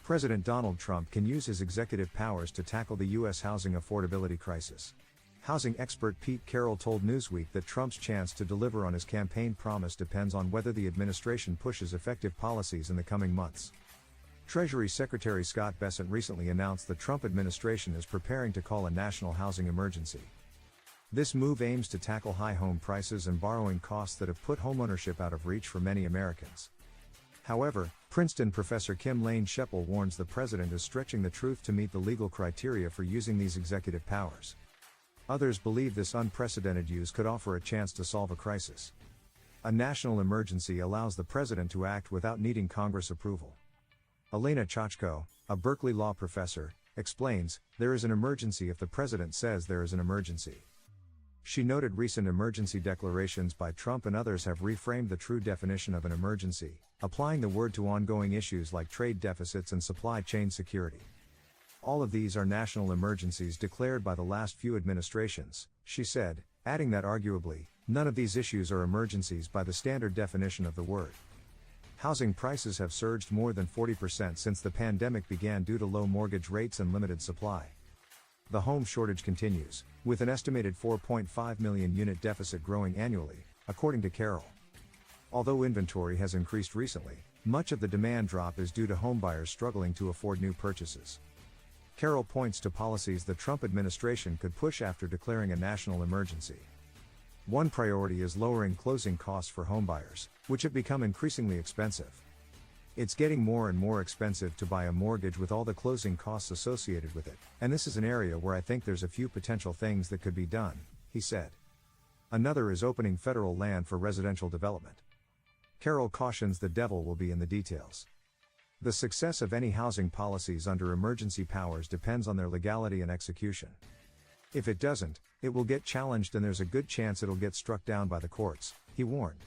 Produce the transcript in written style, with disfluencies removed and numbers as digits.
President Donald Trump can use his executive powers to tackle the U.S. housing affordability crisis. Housing expert Pete Carroll told Newsweek that Trump's chance to deliver on his campaign promise depends on whether the administration pushes effective policies in the coming months. Treasury Secretary Scott Bessent recently announced the Trump administration is preparing to call a national housing emergency. This move aims to tackle high home prices and borrowing costs that have put homeownership out of reach for many Americans. However, Princeton professor Kim Lane-Sheppel warns the president is stretching the truth to meet the legal criteria for using these executive powers. Others believe this unprecedented use could offer a chance to solve a crisis. A national emergency allows the president to act without needing Congress approval. Elena Chachko, a Berkeley law professor, explains, there is an emergency if the president says there is an emergency. She noted recent emergency declarations by Trump and others have reframed the true definition of an emergency, applying the word to ongoing issues like trade deficits and supply chain security. All of these are national emergencies declared by the last few administrations, she said, adding that arguably, none of these issues are emergencies by the standard definition of the word. Housing prices have surged more than 40% since the pandemic began due to low mortgage rates and limited supply. The home shortage continues, with an estimated 4.5 million unit deficit growing annually, according to Carroll. Although inventory has increased recently, much of the demand drop is due to homebuyers struggling to afford new purchases. Carroll points to policies the Trump administration could push after declaring a national emergency. One priority is lowering closing costs for homebuyers, which have become increasingly expensive. It's getting more and more expensive to buy a mortgage with all the closing costs associated with it, and this is an area where I think there's a few potential things that could be done, he said. Another is opening federal land for residential development. Carroll cautions the devil will be in the details. The success of any housing policies under emergency powers depends on their legality and execution. If it doesn't, it will get challenged and there's a good chance it'll get struck down by the courts, he warned.